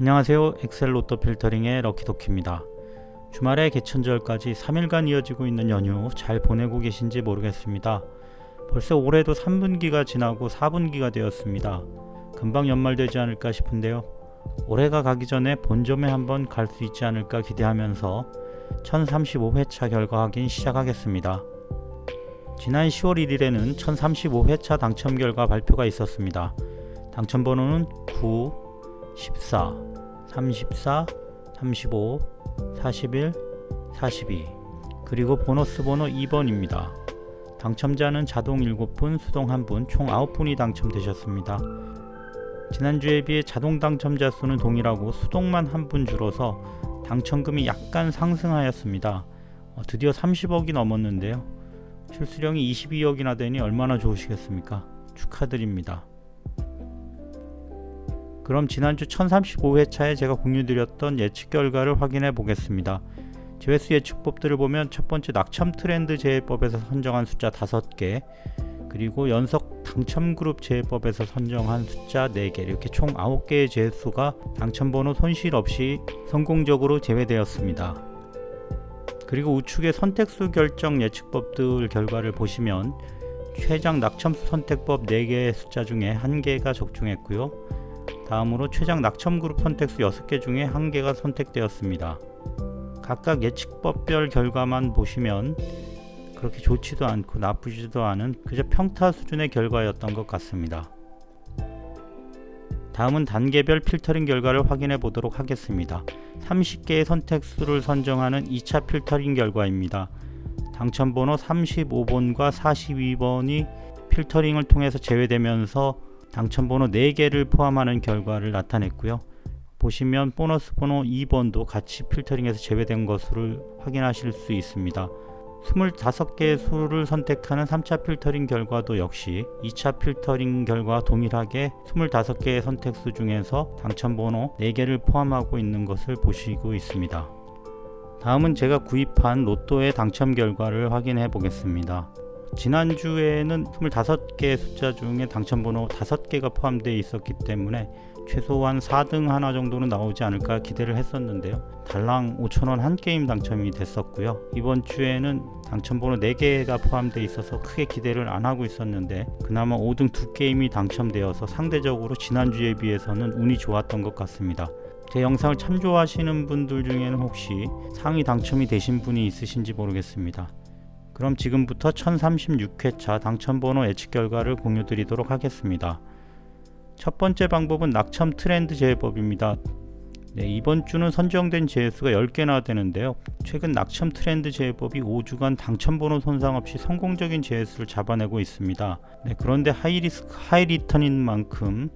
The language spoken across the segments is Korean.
안녕하세요. 엑셀 로또 필터링의 럭키도키입니다. 주말에 개천절까지 3일간 이어지고 있는 연휴 잘 보내고 계신지 모르겠습니다. 벌써 올해도 3분기가 지나고 4분기가 되었습니다. 금방 연말되지 않을까 싶은데요. 올해가 가기 전에 본점에 한번 갈 수 있지 않을까 기대하면서 1035회차 결과 확인 시작하겠습니다. 지난 10월 1일에는 1035회차 당첨 결과 발표가 있었습니다. 당첨번호는 9, 14, 34, 35, 41, 42 그리고 보너스 번호 2번입니다. 당첨자는 자동 7분, 수동 1분, 총 9분이 당첨되셨습니다. 지난주에 비해 자동 당첨자 수는 동일하고 수동만 1분 줄어서 당첨금이 약간 상승하였습니다. 드디어 30억이 넘었는데요. 실수령이 22억이나 되니 얼마나 좋으시겠습니까? 축하드립니다. 그럼 지난주 1035회차에 제가 공유드렸던 예측 결과를 확인해 보겠습니다. 제외수 예측법들을 보면 첫 번째 낙첨 트렌드 제외법에서 선정한 숫자 5개, 그리고 연속 당첨 그룹 제외법에서 선정한 숫자 4개, 이렇게 총 9개의 제외수가 당첨번호 손실 없이 성공적으로 제외되었습니다. 그리고 우측의 선택수 결정 예측법들 결과를 보시면 최장 낙첨수 선택법 4개의 숫자 중에 1개가 적중했고요. 다음으로 최장 낙첨 그룹 선택수 6개 중에 1개가 선택되었습니다. 각각 예측법별 결과만 보시면 그렇게 좋지도 않고 나쁘지도 않은 그저 평타 수준의 결과였던 것 같습니다. 다음은 단계별 필터링 결과를 확인해 보도록 하겠습니다. 30개의 선택수를 선정하는 2차 필터링 결과입니다. 당첨번호 35번과 42번이 필터링을 통해서 제외되면서 당첨번호 4개를 포함하는 결과를 나타냈고요. 보시면 보너스 번호 2번도 같이 필터링에서 제외된 것을 확인하실 수 있습니다. 25개의 수를 선택하는 3차 필터링 결과도 역시 2차 필터링 결과와 동일하게 25개의 선택수 중에서 당첨번호 4개를 포함하고 있는 것을 보시고 있습니다. 다음은 제가 구입한 로또의 당첨 결과를 확인해 보겠습니다. 지난주에는 25개의 숫자 중에 당첨번호 5개가 포함되어 있었기 때문에 최소한 4등 하나 정도는 나오지 않을까 기대를 했었는데요. 달랑 5,000원 한 게임 당첨이 됐었고요. 이번 주에는 당첨번호 4개가 포함되어 있어서 크게 기대를 안 하고 있었는데 그나마 5등 2게임이 당첨되어서 상대적으로 지난주에 비해서는 운이 좋았던 것 같습니다. 제 영상을 참조하시는 분들 중에는 혹시 상위 당첨이 되신 분이 있으신지 모르겠습니다. 그럼 지금부터 1036회차 당첨번호 예측 결과를 공유드리도록 하겠습니다. 첫 번째 방법은 낙첨 트렌드 제외법입니다. 이번 주는 선정된 제외수가 10개나 되는데요. 최근 낙첨 트렌드 제외법이 5주간 당첨번호 손상 없이 성공적인 제외수를 잡아내고 있습니다. 그런데 하이리스크 하이리턴인 만큼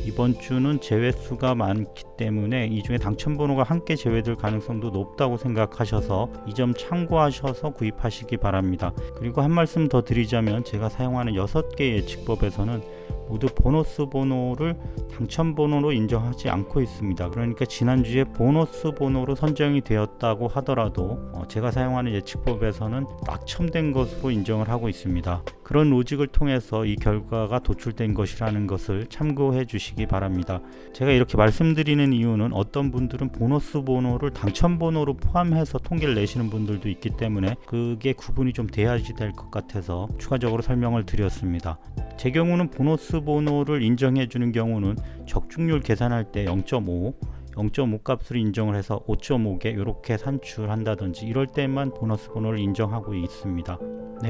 이번 주는 제외수가 많기 때문에 이 중에 당첨번호가 함께 제외될 가능성도 높다고 생각하셔서 이 점 참고하셔서 구입하시기 바랍니다. 그리고 한 말씀 더 드리자면 제가 사용하는 6개 예측법에서는 모두 보너스 번호를 당첨 번호로 인정하지 않고 있습니다. 그러니까 지난주에 보너스 번호로 선정이 되었다고 하더라도 제가 사용하는 예측법에서는 낙첨된 것으로 인정을 하고 있습니다. 그런 로직을 통해서 이 결과가 도출된 것이라는 것을 참고해 주시기 바랍니다. 제가 이렇게 말씀드리는 이유는 어떤 분들은 보너스 번호를 당첨 번호로 포함해서 통계를 내시는 분들도 있기 때문에 그게 구분이 좀 돼야지 될 것 같아서 추가적으로 설명을 드렸습니다. 제 경우는 보너스 번호를 인정해 주는 경우는 적중률 계산할 때 0.5 값을 인정을 해서 5.5개 이렇게 산출한다든지 이럴 때만 보너스 번호를 인정하고 있습니다.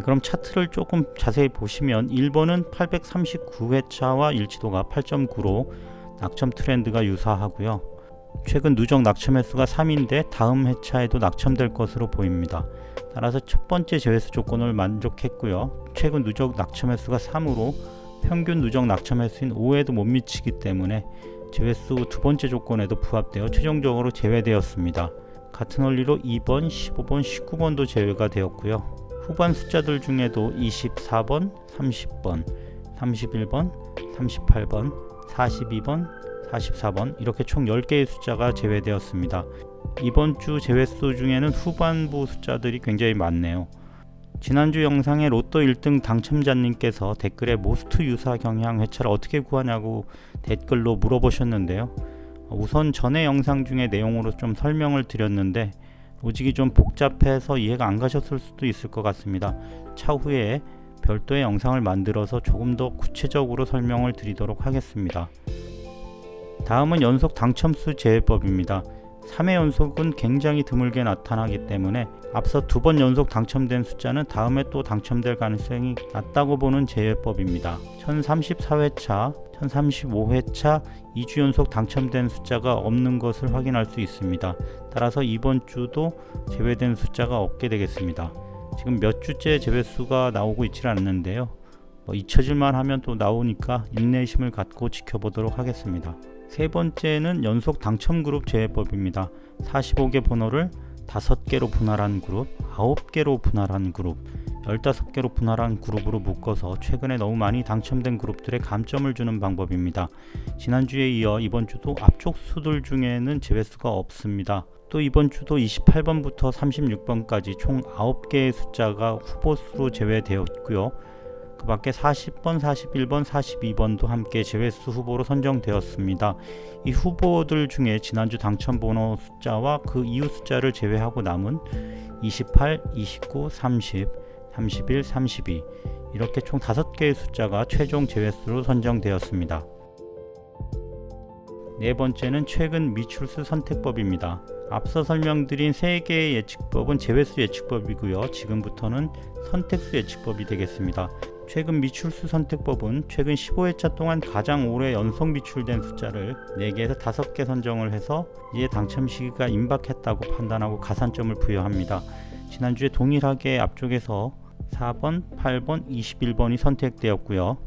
그럼 차트를 조금 자세히 보시면 1번은 839회차와 일치도가 8.9로 낙첨 트렌드가 유사하고요. 최근 누적 낙첨 횟수가 3인데 다음 회차에도 낙첨될 것으로 보입니다. 따라서 첫 번째 제외수 조건을 만족했고요. 최근 누적 낙첨 횟수가 3으로 평균 누적 낙첨 횟수인 5에도 못 미치기 때문에 제외수 두 번째 조건에도 부합되어 최종적으로 제외되었습니다. 같은 원리로 2번, 15번, 19번도 제외가 되었고요. 후반 숫자들 중에도 24번, 30번, 31번, 38번, 42번, 44번 이렇게 총 10개의 숫자가 제외되었습니다. 이번 주 제외수 중에는 후반부 숫자들이 굉장히 많네요. 지난주 영상에 로또 1등 당첨자님께서 댓글에 모스트 유사 경향 회차를 어떻게 구하냐고 댓글로 물어보셨는데요. 우선 전에 영상 중에 내용으로 좀 설명을 드렸는데 로직이 좀 복잡해서 이해가 안 가셨을 수도 있을 것 같습니다. 차후에 별도의 영상을 만들어서 조금 더 구체적으로 설명을 드리도록 하겠습니다. 다음은 연속 당첨수 제외법입니다. 3회 연속은 굉장히 드물게 나타나기 때문에 앞서 2번 연속 당첨된 숫자는 다음에 또 당첨될 가능성이 낮다고 보는 제외법입니다. 1034회차, 1035회차 2주 연속 당첨된 숫자가 없는 것을 확인할 수 있습니다. 따라서 이번 주도 제외된 숫자가 없게 되겠습니다. 지금 몇 주째 제외수가 나오고 있지 않는데요. 잊혀질만 하면 또 나오니까 인내심을 갖고 지켜보도록 하겠습니다. 세 번째는 연속 당첨 그룹 제외법입니다. 45개 번호를 5개로 분할한 그룹, 9개로 분할한 그룹, 15개로 분할한 그룹으로 묶어서 최근에 너무 많이 당첨된 그룹들의 감점을 주는 방법입니다. 지난주에 이어 이번 주도 앞쪽 수들 중에는 제외수가 없습니다. 또 이번 주도 28번부터 36번까지 총 9개의 숫자가 후보수로 제외되었고요. 그 밖에 40번, 41번, 42번도 함께 제외수 후보로 선정되었습니다. 이 후보들 중에 지난주 당첨번호 숫자와 그 이후 숫자를 제외하고 남은 28, 29, 30, 31, 32 이렇게 총 5개의 숫자가 최종 제외수로 선정되었습니다. 네 번째는 최근 미출수 선택법입니다. 앞서 설명드린 3개의 예측법은 제외수 예측법이고요. 지금부터는 선택수 예측법이 되겠습니다. 최근 미출수 선택법은 최근 15회차 동안 가장 오래 연속 미출된 숫자를 4개에서 5개 선정을 해서 이에 당첨 시기가 임박했다고 판단하고 가산점을 부여합니다. 지난주에 동일하게 앞쪽에서 4번, 8번, 21번이 선택되었고요.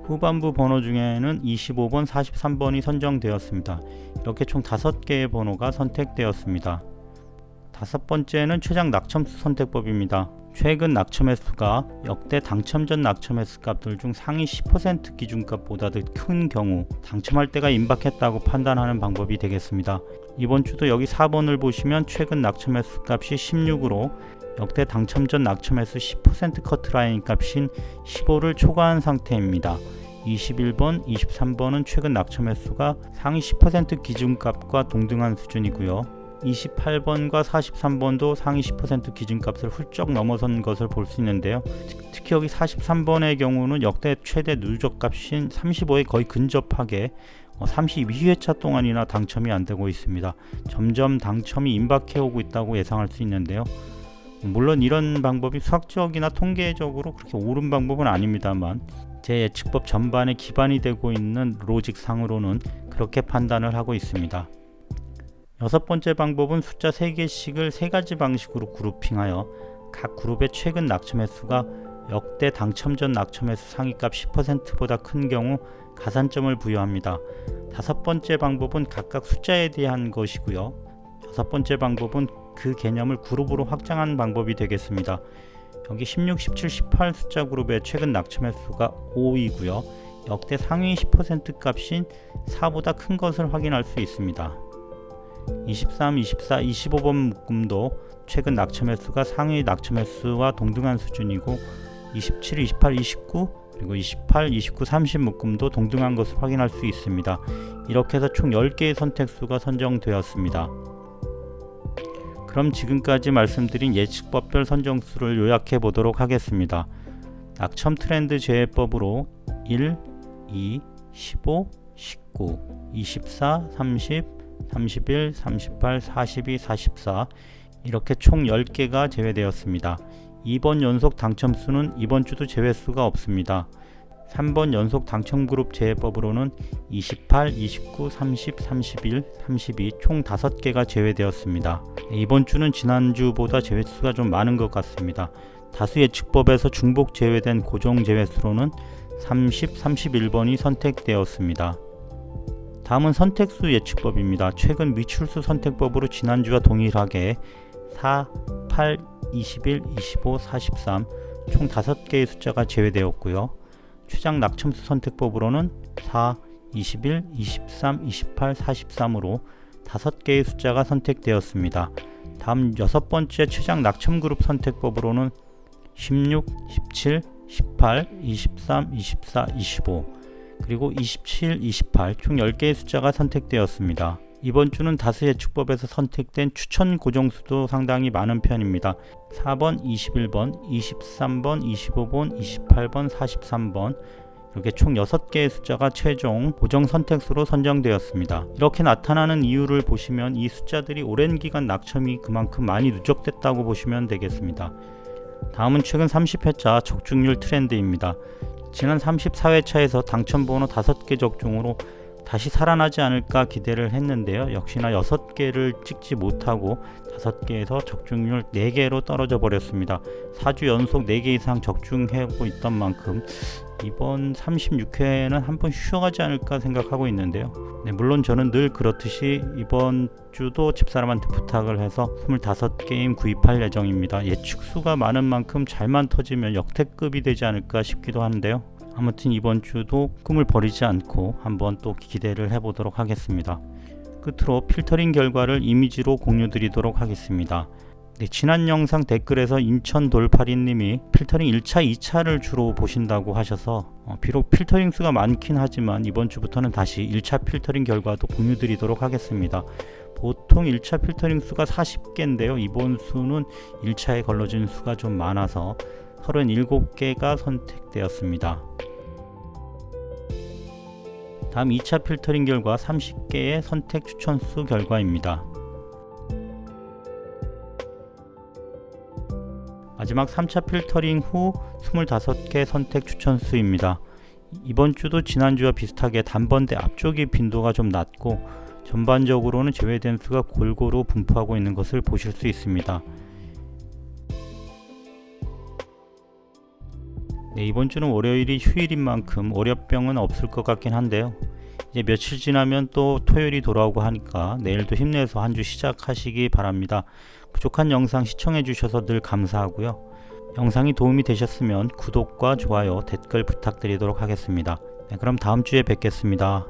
후반부 번호 중에는 25번, 43번이 선정되었습니다. 이렇게 총 5개의 번호가 선택되었습니다. 다섯 번째는 최장 낙첨수 선택법입니다. 최근 낙첨 횟수가 역대 당첨 전 낙첨 횟수 값들 중 상위 10% 기준값보다 더 큰 경우 당첨할 때가 임박했다고 판단하는 방법이 되겠습니다. 이번 주도 여기 4번을 보시면 최근 낙첨 횟수 값이 16으로 역대 당첨 전 낙첨 횟수 10% 커트라인 값인 15를 초과한 상태입니다. 21번, 23번은 최근 낙첨 횟수가 상위 10% 기준값과 동등한 수준이고요. 28번과 43번도 상위 10% 기준값을 훌쩍 넘어선 것을 볼 수 있는데요. 특히 여기 43번의 경우는 역대 최대 누적값인 35에 거의 근접하게 32회차 동안이나 당첨이 안되고 있습니다. 점점 당첨이 임박해오고 있다고 예상할 수 있는데요. 물론 이런 방법이 수학적이나 통계적으로 그렇게 옳은 방법은 아닙니다만 제 예측법 전반에 기반이 되고 있는 로직상으로는 그렇게 판단을 하고 있습니다. 여섯 번째 방법은 숫자 3개씩을 3가지 방식으로 그룹핑하여 각 그룹의 최근 낙첨 횟수가 역대 당첨 전 낙첨 횟수 상위값 10%보다 큰 경우 가산점을 부여합니다. 다섯 번째 방법은 각각 숫자에 대한 것이고요. 여섯 번째 방법은 그 개념을 그룹으로 확장한 방법이 되겠습니다. 여기 16, 17, 18 숫자 그룹의 최근 낙첨 횟수가 5이고요. 역대 상위 10% 값인 4보다 큰 것을 확인할 수 있습니다. 23, 24, 25번 묶음도 최근 낙첨 횟수가 상위 낙첨 횟수와 동등한 수준이고 27, 28, 29 그리고 28, 29, 30 묶음도 동등한 것을 확인할 수 있습니다. 이렇게 해서 총 10개의 선택수가 선정되었습니다. 그럼 지금까지 말씀드린 예측법별 선정수를 요약해 보도록 하겠습니다. 낙첨 트렌드 제외법으로 1, 2, 15, 19, 24, 30, 31, 38, 42, 44 이렇게 총 10개가 제외되었습니다. 2번 연속 당첨수는 이번 주도 제외수가 없습니다. 3번 연속 당첨 그룹 제외법으로는 28, 29, 30, 31, 32 총 5개가 제외되었습니다. 이번 주는 지난주보다 제외수가 좀 많은 것 같습니다. 다수 예측법에서 중복 제외된 고정 제외수로는 30, 31번이 선택되었습니다. 다음은 선택수 예측법입니다. 최근 미출수 선택법으로 지난주와 동일하게 4, 8, 21, 25, 43 총 5개의 숫자가 제외되었고요. 최장 낙첨수 선택법으로는 4, 21, 23, 28, 43으로 5개의 숫자가 선택되었습니다. 다음 여섯 번째 최장 낙첨 그룹 선택법으로는 16, 17, 18, 23, 24, 25 그리고 27, 28 총 10개의 숫자가 선택되었습니다. 이번 주는 다수 예측법에서 선택된 추천 고정수도 상당히 많은 편입니다. 4번, 21번, 23번, 25번, 28번, 43번 이렇게 총 6개의 숫자가 최종 고정 선택수로 선정되었습니다. 이렇게 나타나는 이유를 보시면 이 숫자들이 오랜 기간 낙첨이 그만큼 많이 누적됐다고 보시면 되겠습니다. 다음은 최근 30회차 적중률 트렌드입니다. 지난 34회차에서 당첨번호 5개 적중으로 다시 살아나지 않을까 기대를 했는데요. 역시나 6개를 찍지 못하고 5개에서 적중률 4개로 떨어져 버렸습니다. 4주 연속 4개 이상 적중하고 있던 만큼 이번 36회에는 한번 쉬어가지 않을까 생각하고 있는데요. 물론 저는 늘 그렇듯이 이번 주도 집사람한테 부탁을 해서 25게임 구입할 예정입니다. 예측수가 많은 만큼 잘만 터지면 역대급이 되지 않을까 싶기도 하는데요. 아무튼 이번 주도 꿈을 버리지 않고 한번 또 기대를 해보도록 하겠습니다. 끝으로 필터링 결과를 이미지로 공유드리도록 하겠습니다. 지난 영상 댓글에서 인천 돌파리님이 필터링 1차, 2차를 주로 보신다고 하셔서 비록 필터링 수가 많긴 하지만 이번 주부터는 다시 1차 필터링 결과도 공유드리도록 하겠습니다. 보통 1차 필터링 수가 40개인데요. 이번 수는 1차에 걸러진 수가 좀 많아서 37개가 선택되었습니다. 다음 2차 필터링 결과 30개의 선택 추천수 결과입니다. 마지막 3차 필터링 후 25개 선택 추천수입니다. 이번 주도 지난주와 비슷하게 단번대 앞쪽의 빈도가 좀 낮고 전반적으로는 제외된 수가 골고루 분포하고 있는 것을 보실 수 있습니다. 이번 주는 월요일이 휴일인 만큼 월요병은 없을 것 같긴 한데요. 이제 며칠 지나면 또 토요일이 돌아오고 하니까 내일도 힘내서 한 주 시작하시기 바랍니다. 부족한 영상 시청해 주셔서 늘 감사하고요. 영상이 도움이 되셨으면 구독과 좋아요, 댓글 부탁드리도록 하겠습니다. 그럼 다음 주에 뵙겠습니다.